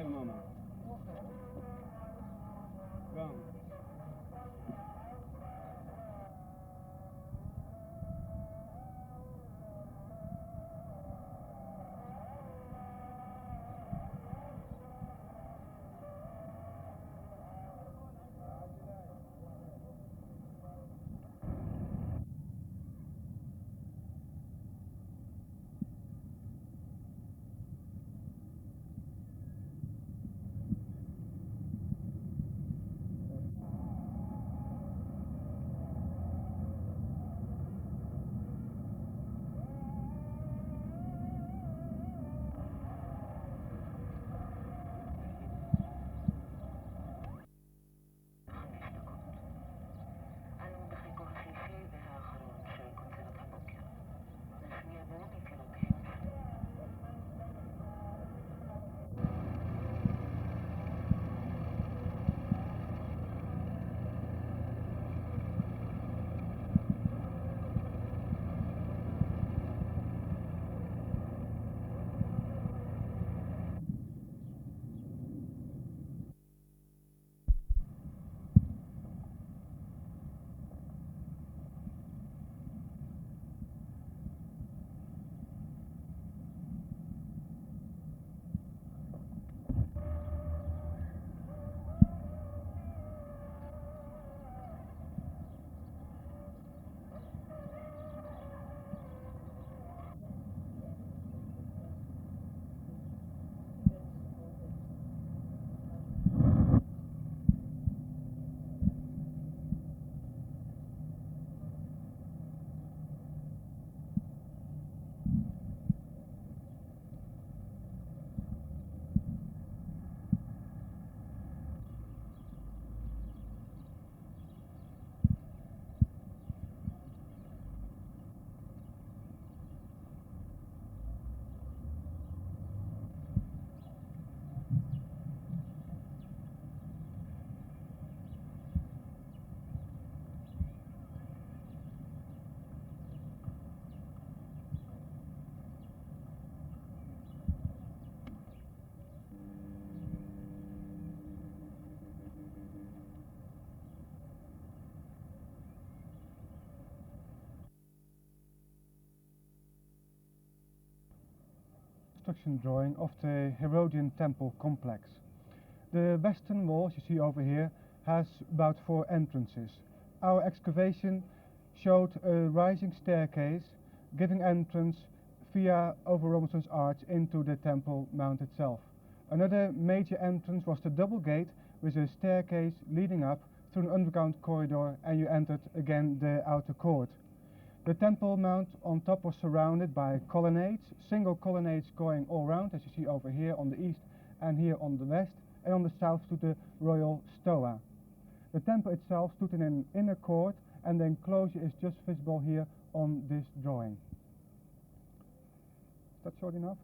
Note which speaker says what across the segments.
Speaker 1: here, Mama. Come.
Speaker 2: Construction drawing of the Herodian temple complex. The western wall, as you see over here, has about 4 entrances. Our excavation showed a rising staircase giving entrance via over Robinson's Arch into the temple mount itself. Another major entrance was the double gate with a staircase leading up through an underground corridor, and you entered again the outer court. The temple mount on top was surrounded by colonnades, single colonnades going all around, as you see over here on the east and here on the west, and on the south stood the royal stoa. The temple itself stood in an inner court, and the enclosure is just visible here on this drawing. Is that short enough?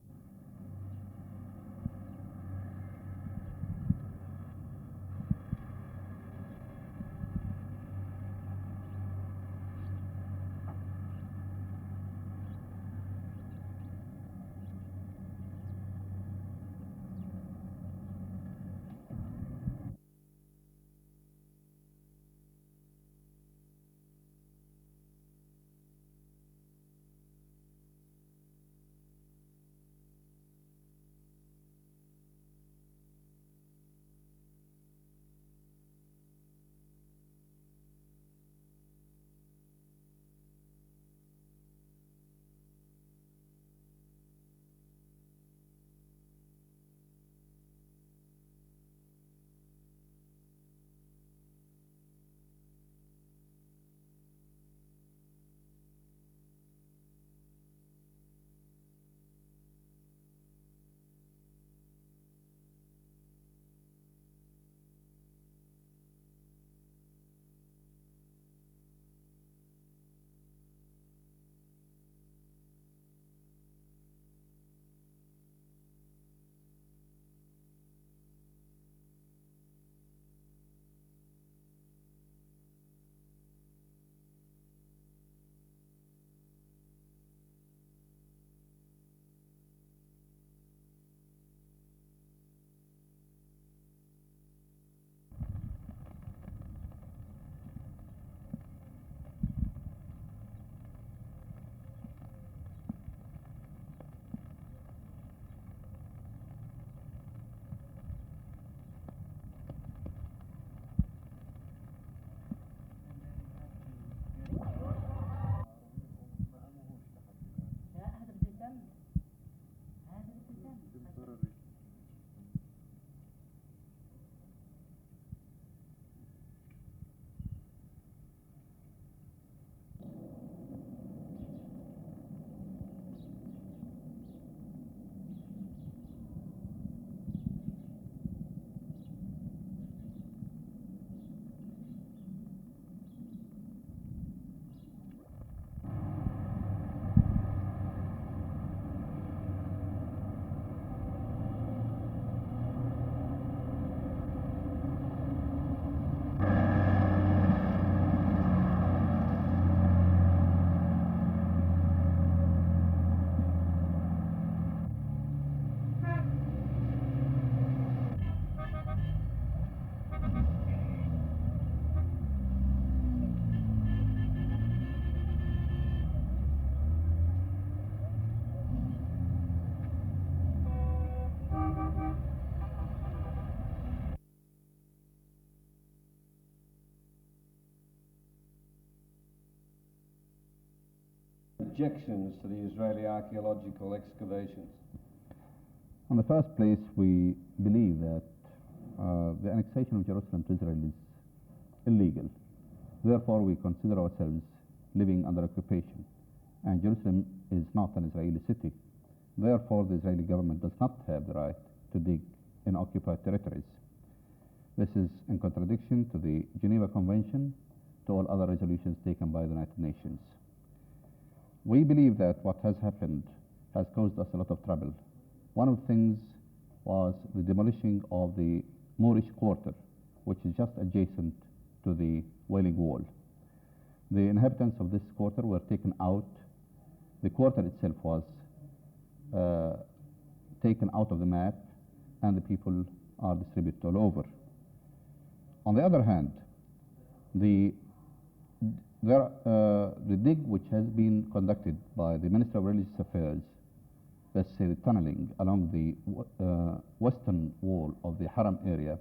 Speaker 1: objections to the Israeli archaeological excavations?
Speaker 3: In the first place, we believe that the annexation of Jerusalem to Israel is illegal. Therefore, we consider ourselves living under occupation, and Jerusalem is not an Israeli city. Therefore, the Israeli government does not have the right to dig in occupied territories. This is in contradiction to the Geneva Convention, to all other resolutions taken by the United Nations. We believe that what has happened has caused us a lot of trouble. One of the things was the demolishing of the Moorish quarter, which is just adjacent to the Wailing Wall. The inhabitants of this quarter were taken out. The quarter itself was taken out of the map, and the people are distributed all over. On the other hand, the dig which has been conducted by the Minister of Religious Affairs, let's say the tunneling along the western wall of the Haram area,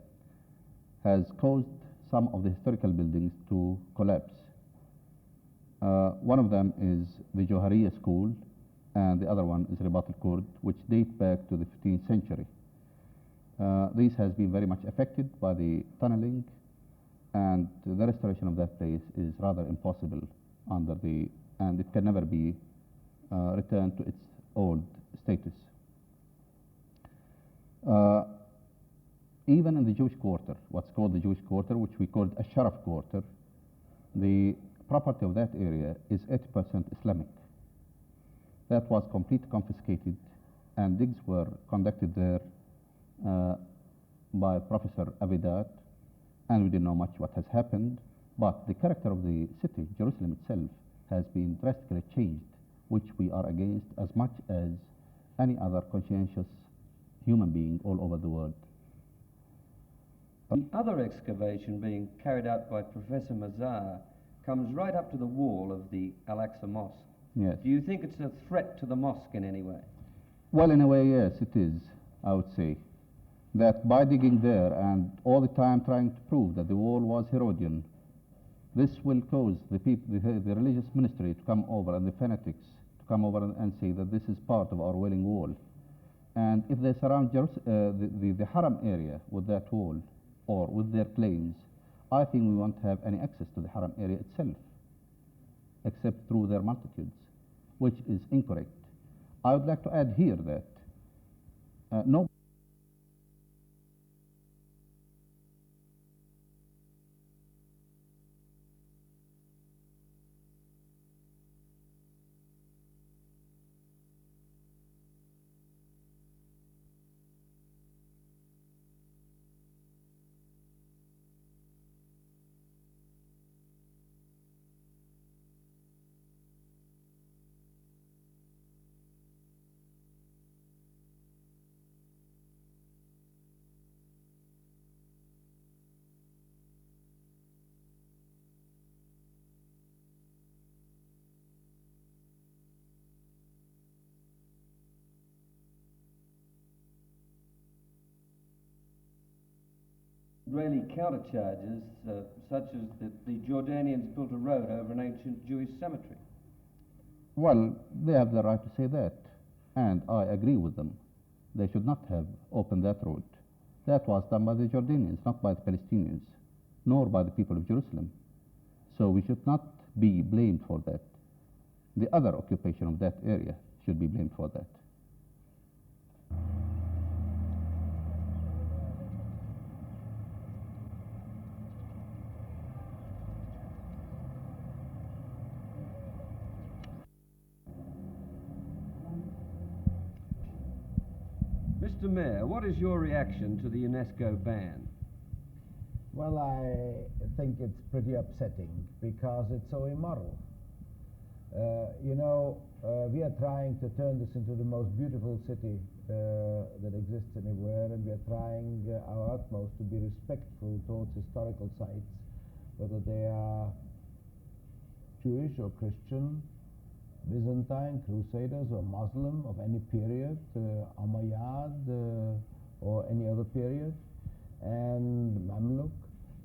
Speaker 3: has caused some of the historical buildings to collapse. One of them is the Johariya school, and the other one is Ribat al-Kurd, which date back to the 15th century. This has been very much affected by the tunneling, and the restoration of that place is rather impossible and it can never be returned to its old status. Even in the Jewish quarter, what's called the Jewish quarter, which we called a Sharaf quarter, the property of that area is 80% Islamic. That was completely confiscated, and digs were conducted there by Professor Avidat, and we didn't know much what has happened, but the character of the city, Jerusalem itself, has been drastically changed, which we are against as much as any other conscientious human being all over the world.
Speaker 1: The other excavation being carried out by Professor Mazar comes right up to the wall of the Al-Aqsa Mosque.
Speaker 3: Yes.
Speaker 1: Do you think it's a threat to the mosque in any way?
Speaker 3: Well, in a way, yes, it is, I would say. That by digging there and all the time trying to prove that the wall was Herodian, this will cause the religious ministry to come over and the fanatics to come over and say that this is part of our Wailing Wall. And if they surround the Haram area with that wall or with their claims, I think we won't have any access to the Haram area itself, except through their multitudes, which is incorrect. I would like to add here that no
Speaker 1: Israeli countercharges, such as that the Jordanians built a road over an ancient Jewish cemetery.
Speaker 3: Well, they have the right to say that, and I agree with them. They should not have opened that road. That was done by the Jordanians, not by the Palestinians, nor by the people of Jerusalem. So we should not be blamed for that. The other occupation of that area should be blamed for that.
Speaker 1: Mr. Mayor, what is your reaction to the UNESCO ban?
Speaker 4: Well, I think it's pretty upsetting because it's so immoral. We are trying to turn this into the most beautiful city that exists anywhere, and we are trying our utmost to be respectful towards historical sites, whether they are Jewish or Christian, Byzantine, Crusaders, or Muslim of any period, Umayyad, or any other period, and Mamluk.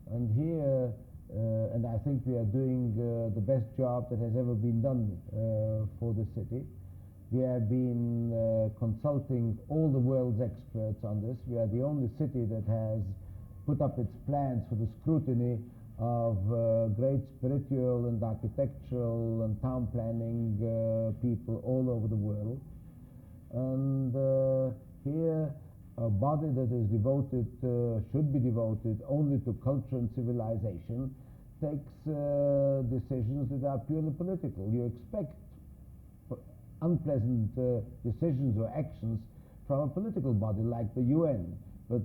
Speaker 4: And here And I think we are doing the best job that has ever been done for the city. We have been consulting all the world's experts on this. We are the only city that has put up its plans for the scrutiny of great spiritual and architectural and town planning people all over the world. And here, a body that is devoted, should be devoted only to culture and civilization, takes decisions that are purely political. You expect unpleasant decisions or actions from a political body like the UN, but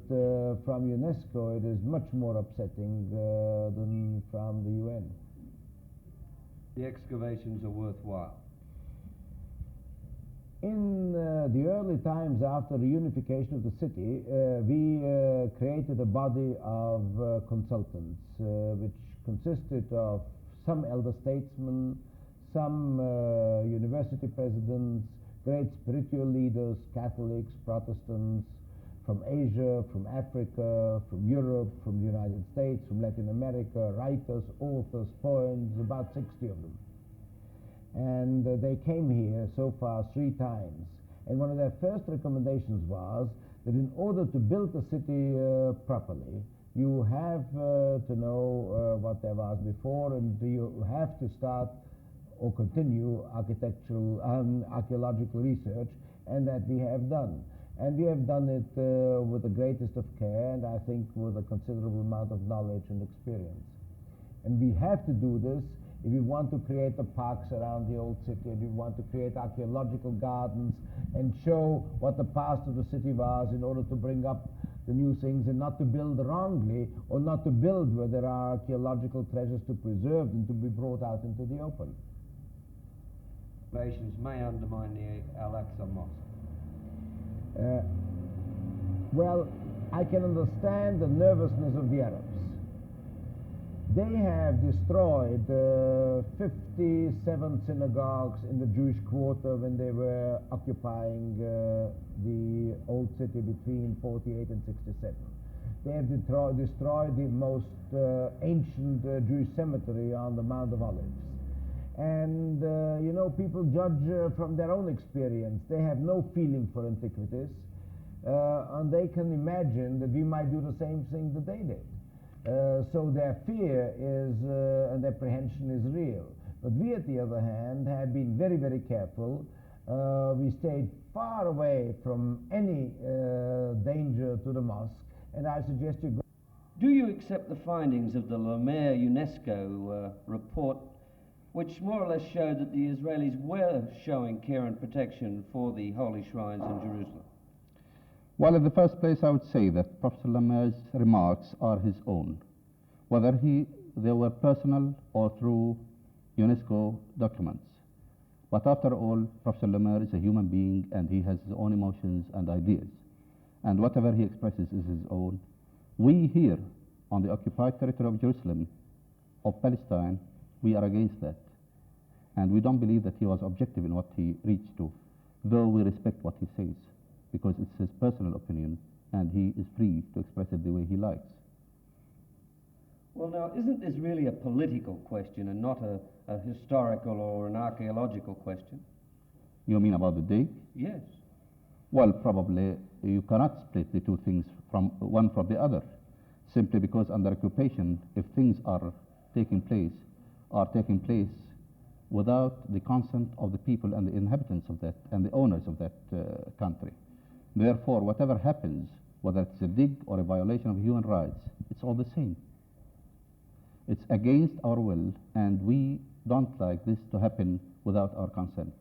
Speaker 4: from UNESCO it is much more upsetting than from the UN.
Speaker 1: The excavations are worthwhile.
Speaker 4: In the early times after the unification of the city, we created a body of consultants, which consisted of some elder statesmen, some university presidents, great spiritual leaders, Catholics, Protestants, from Asia, from Africa, from Europe, from the United States, from Latin America, writers, authors, poems, about 60 of them. And they came here so far 3 times. And one of their first recommendations was that in order to build the city properly, you have to know what there was before, and you have to start or continue architectural archaeological research, and that we have done. And we have done it with the greatest of care, and I think with a considerable amount of knowledge and experience. And we have to do this if we want to create the parks around the old city, and we want to create archaeological gardens and show what the past of the city was in order to bring up the new things, and not to build wrongly, or not to build where there are archaeological treasures to preserve and to be brought out into the open.
Speaker 1: Excavations may undermine the Al-Aqsa Mosque.
Speaker 4: Well, I can understand the nervousness of the Arabs. They have destroyed 57 synagogues in the Jewish quarter when they were occupying the old city between 48 and 67. They have destroyed the most ancient Jewish cemetery on the Mount of Olives. And, you know, people judge from their own experience. They have no feeling for antiquities, and they can imagine that we might do the same thing that they did. So their fear is and apprehension is real. But we, at the other hand, have been very, very careful. We stayed far away from any danger to the mosque, and I suggest you go.
Speaker 1: Do you accept the findings of the Lemaire UNESCO report, which more or less showed that the Israelis were showing care and protection for the holy shrines in Jerusalem?
Speaker 3: Well, in the first place, I would say that Professor Lemaire's remarks are his own, whether they were personal or through UNESCO documents. But after all, Professor Lemaire is a human being, and he has his own emotions and ideas. And whatever he expresses is his own. We here, on the occupied territory of Jerusalem, of Palestine, we are against that. And we don't believe that he was objective in what he reached to, though we respect what he says, because it's his personal opinion, and he is free to express it the way he likes.
Speaker 1: Well, now, isn't this really a political question and not a historical or an archaeological question?
Speaker 3: You mean about the dig?
Speaker 1: Yes.
Speaker 3: Well, probably you cannot split the two things from one from the other, simply because under occupation, if things are taking place without the consent of the people and the inhabitants of that and the owners of that country. Therefore, whatever happens, whether it's a dig or a violation of human rights, it's all the same. It's against our will, and we don't like this to happen without our consent.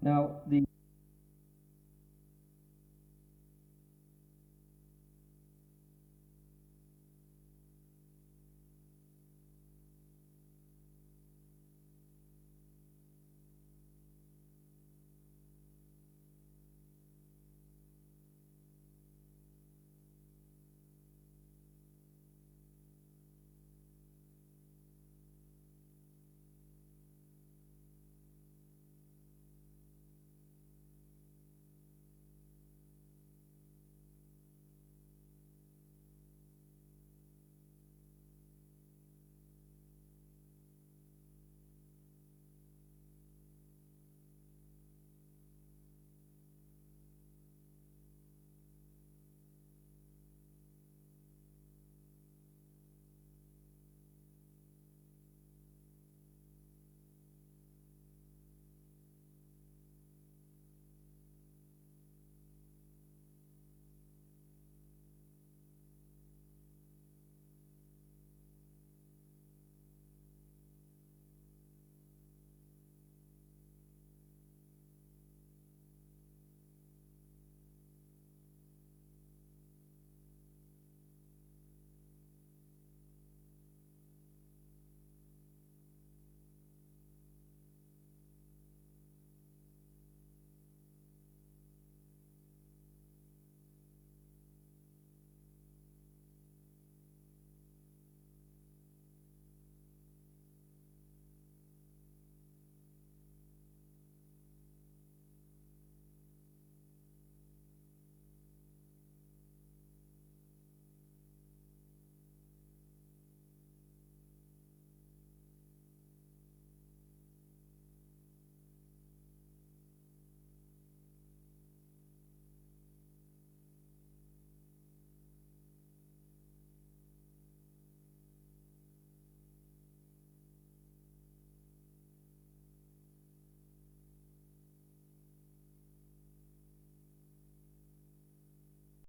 Speaker 1: Now, the